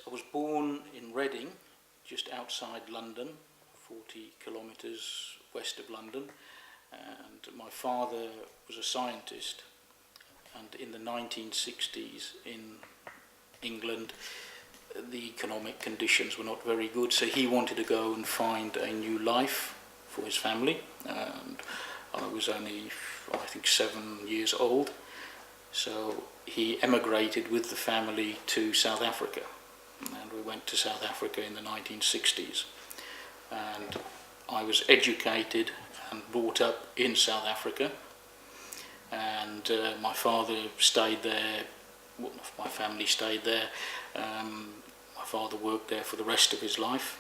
I was born in Reading, just outside London, 40 kilometres west of London, and my father was a scientist, and in the 1960s in England the economic conditions were not very good, so he wanted to go and find a new life for his family, and I was only, I think, 7 years old, so he emigrated with the family to South Africa, and we went to South Africa in the 1960s, and I was educated and brought up in South Africa, and my father stayed there, well, my family stayed there. My father worked there for the rest of his life,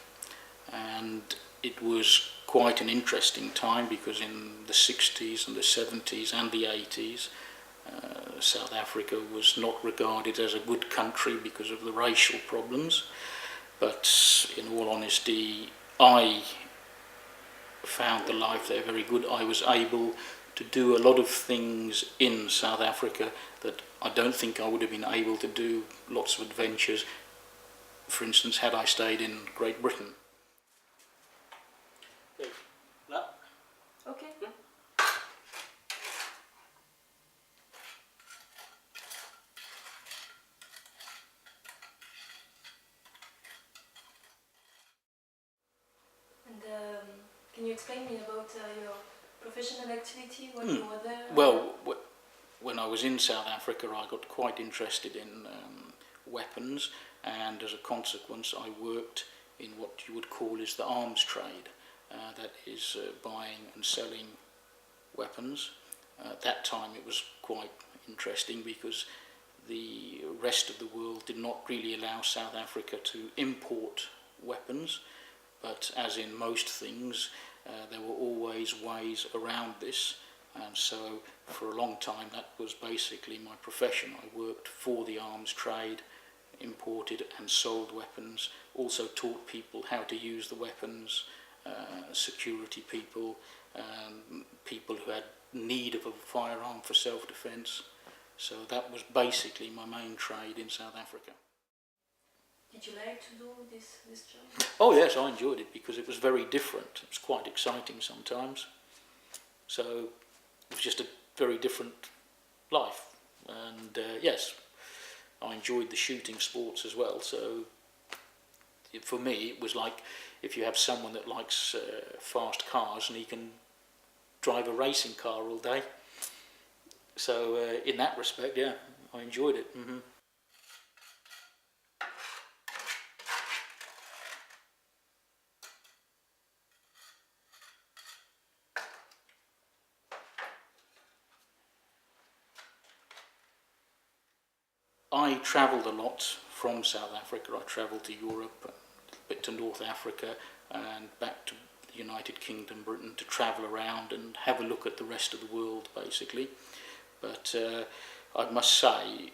and it was quite an interesting time because in the 60s and the 70s and the 80s South Africa was not regarded as a good country because of the racial problems, but in all honesty I found the life there very good. I was able to do a lot of things in South Africa that I don't think I would have been able to do, lots of adventures, for instance, had I stayed in Great Britain. Okay. Yeah. And can you explain me about your professional activity when you were there? Well, when I was in South Africa I got quite interested in weapons, and as a consequence I worked in what you would call is the arms trade, that is buying and selling weapons. At that time it was quite interesting because the rest of the world did not really allow South Africa to import weapons, but as in most things there were always ways around this, and so for a long time that was basically my profession. I worked for the arms trade, imported and sold weapons, also taught people how to use the weapons, security people, people who had need of a firearm for self-defence. So that was basically my main trade in South Africa. Did you like to do this job? Oh yes, I enjoyed it because it was very different. It was quite exciting sometimes. So it was just a very different life, and yes, I enjoyed the shooting sports as well. So for me it was like if you have someone that likes fast cars and he can drive a racing car all day. So in that respect, yeah, I enjoyed it. Mm-hmm. I travelled a lot from South Africa. I travelled to Europe, a bit to North Africa, and back to the United Kingdom, Britain, to travel around and have a look at the rest of the world, basically. But I must say,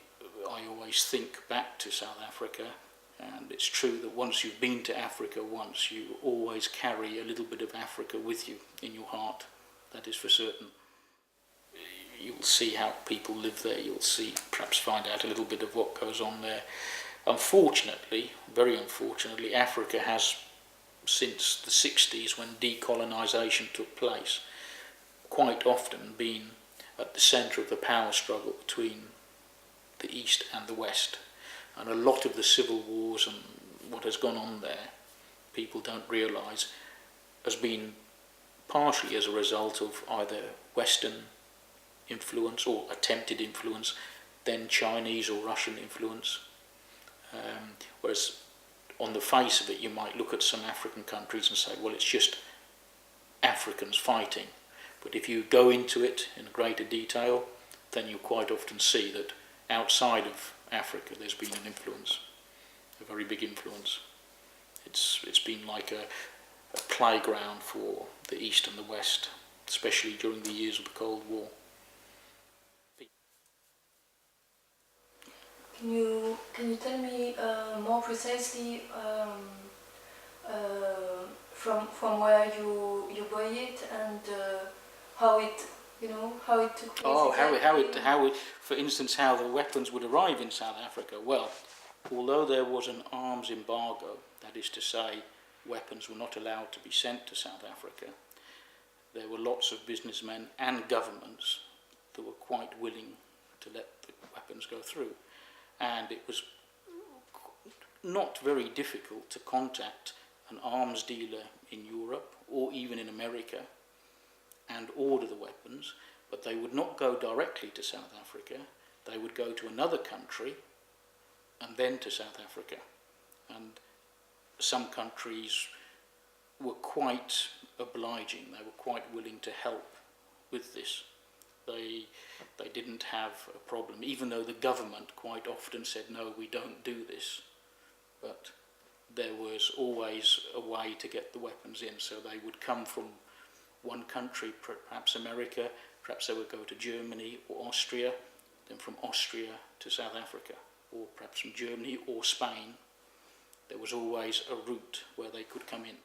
I always think back to South Africa, and it's true that once you've been to Africa once, you always carry a little bit of Africa with you in your heart. That is for certain. You'll see how people live there, you'll see, perhaps find out a little bit of what goes on there. Unfortunately, very unfortunately, Africa has, since the 60s when decolonisation took place, quite often been at the centre of the power struggle between the East and the West. And a lot of the civil wars and what has gone on there, people don't realise, has been partially as a result of either Western influence or attempted influence, then Chinese or Russian influence. Whereas on the face of it you might look at some African countries and say, well, it's just Africans fighting. But if you go into it in greater detail, then you quite often see that outside of Africa there's been an influence, a very big influence. It's been like a playground for the East and the West, especially during the years of the Cold War. Can you tell me more precisely from where you buy it and how it took place? Oh, how it, for instance, how the weapons would arrive in South Africa. Well, although there was an arms embargo, that is to say, weapons were not allowed to be sent to South Africa, there were lots of businessmen and governments that were quite willing to let the weapons go through. And it was not very difficult to contact an arms dealer in Europe or even in America and order the weapons, but they would not go directly to South Africa. They would go to another country and then to South Africa. And some countries were quite obliging, they were quite willing to help with this. They didn't have a problem, even though the government quite often said, no, we don't do this. But there was always a way to get the weapons in, so they would come from one country, perhaps America, perhaps they would go to Germany or Austria, then from Austria to South Africa, or perhaps from Germany or Spain. There was always a route where they could come in.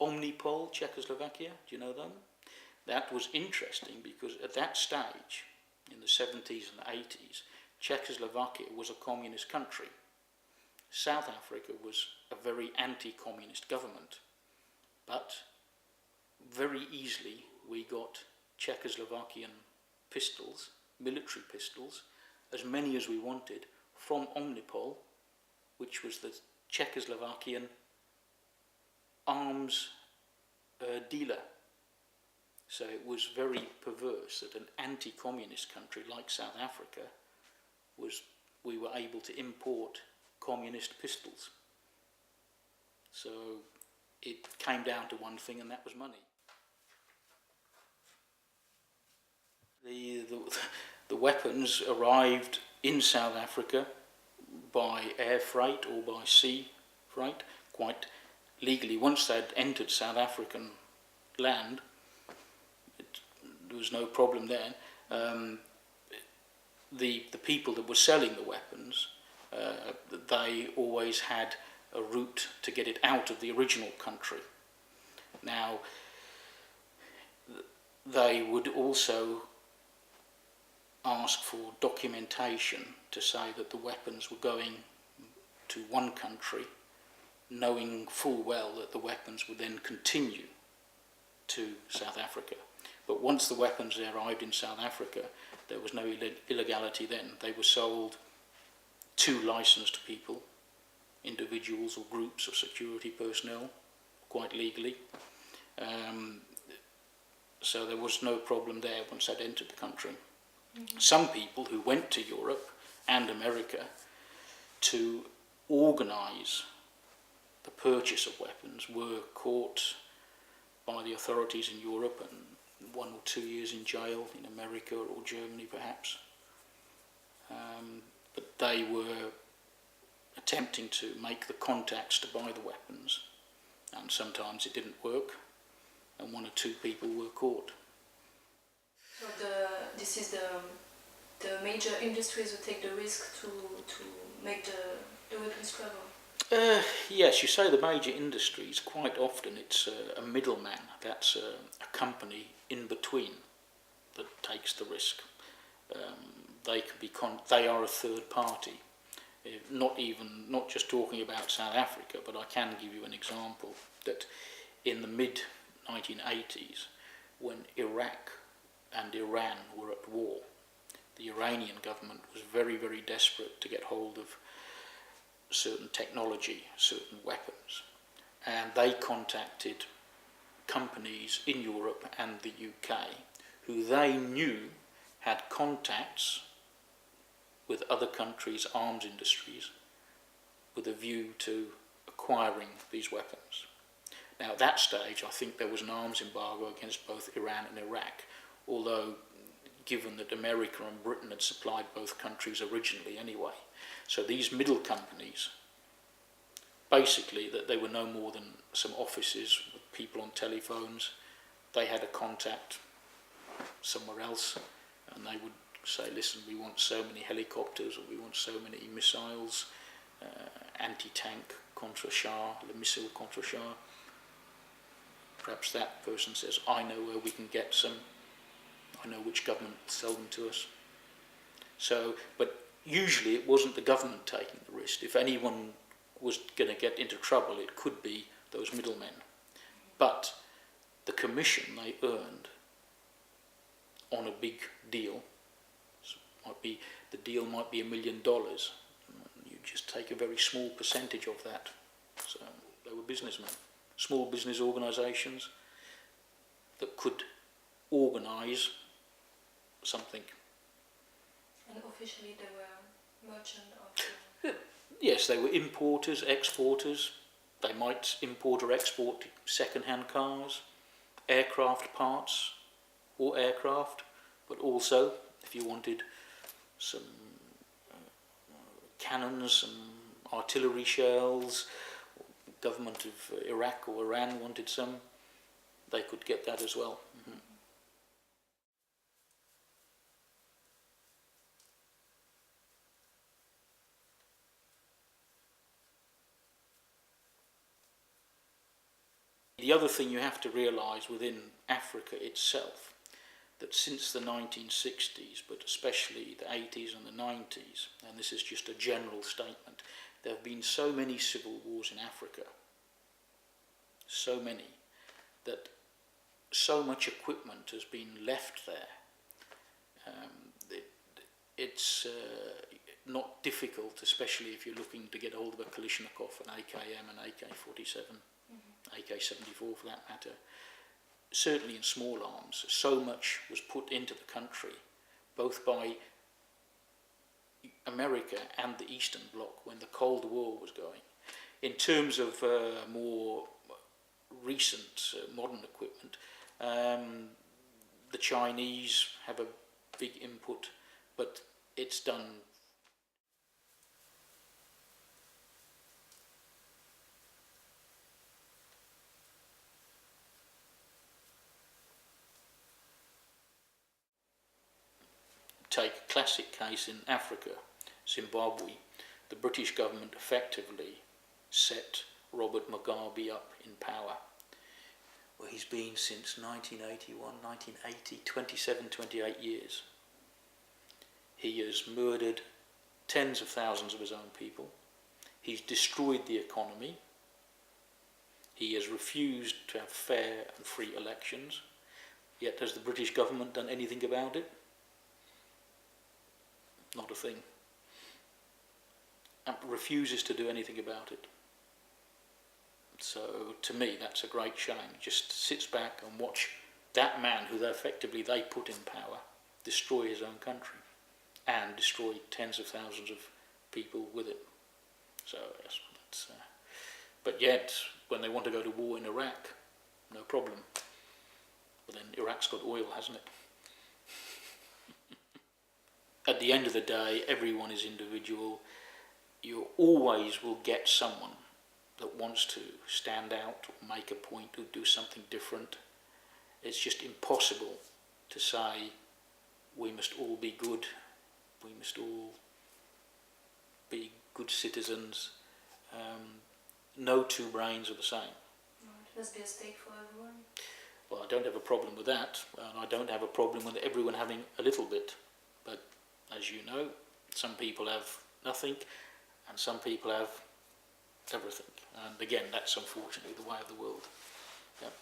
Omnipol, Czechoslovakia, do you know them? That was interesting because at that stage, in the 70s and 80s, Czechoslovakia was a communist country. South Africa was a very anti-communist government, but very easily we got Czechoslovakian pistols, military pistols, as many as we wanted, from Omnipol, which was the Czechoslovakian arms dealer. So it was very perverse that an anti-communist country like South Africa we were able to import communist pistols. So it came down to one thing, and that was money. The weapons arrived in South Africa by air freight or by sea freight, quite legally. Once they'd entered South African land, there was no problem there. The people that were selling the weapons, they always had a route to get it out of the original country. Now, they would also ask for documentation to say that the weapons were going to one country, knowing full well that the weapons would then continue to South Africa. But once the weapons arrived in South Africa, there was no illegality then. They were sold to licensed people, individuals or groups of security personnel, quite legally. So there was no problem there once they'd entered the country. Mm-hmm. Some people who went to Europe and America to organise the purchase of weapons were caught by the authorities in Europe and 1 or 2 years in jail in America or Germany perhaps. But they were attempting to make the contacts to buy the weapons, and sometimes it didn't work, and 1 or 2 people were caught. So this is the major industries who take the risk to make the weapons travel? Yes, you say the major industries. Quite often it's a middleman, that's a company in between that takes the risk. They are a third party. Not just talking about South Africa, but I can give you an example that in the mid-1980s, when Iraq and Iran were at war, the Iranian government was very, very desperate to get hold of certain technology, certain weapons, and they contacted companies in Europe and the UK who they knew had contacts with other countries' arms industries with a view to acquiring these weapons. Now at that stage I think there was an arms embargo against both Iran and Iraq, although given that America and Britain had supplied both countries originally anyway. So these middle companies, basically that they were no more than some offices with people on telephones, they had a contact somewhere else and they would say, listen, we want so many helicopters or we want so many missiles, anti-tank contre-char, the missile contre-char. Perhaps that person says, I know where we can get some, I know which government will sell them to us. So, but usually it wasn't the government taking the risk. If anyone was going to get into trouble, it could be those middlemen. But the commission they earned on a big deal, the deal might be $1 million. You just take a very small percentage of that. So they were businessmen, small business organisations that could organise something. And officially they were merchant of... Yes, they were importers, exporters. They might import or export second-hand cars, aircraft parts or aircraft, but also, if you wanted some cannons, some artillery shells, government of Iraq or Iran wanted some, they could get that as well. Mm-hmm. The other thing you have to realise within Africa itself, that since the 1960s, but especially the 80s and the 90s, and this is just a general statement, there have been so many civil wars in Africa, so many, that so much equipment has been left there. It's not difficult, especially if you're looking to get hold of a Kalashnikov, an AKM, an AK-47, AK-74 for that matter. Certainly in small arms, so much was put into the country, both by America and the Eastern Bloc when the Cold War was going. In terms of more recent modern equipment, the Chinese have a big input, but it's done take a classic case in Africa, Zimbabwe. The British government effectively set Robert Mugabe up in power, where he's been since 1981, 1980, 27, 28 years. He has murdered tens of thousands of his own people. He's destroyed the economy. He has refused to have fair and free elections. Yet has the British government done anything about it? Not a thing. And refuses to do anything about it. So to me that's a great shame. Just sits back and watch that man who effectively they put in power destroy his own country and destroy tens of thousands of people with it. So yes, that's, but yet when they want to go to war in Iraq, no problem. But then Iraq's got oil, hasn't it? At the end of the day, everyone is individual. You always will get someone that wants to stand out or make a point or do something different. It's just impossible to say we must all be good, we must all be good citizens. No two brains are the same. It must be a stake for everyone. Well, I don't have a problem with that, and I don't have a problem with everyone having a little bit. But as you know, some people have nothing and some people have everything. And again, that's unfortunately the way of the world. Yep.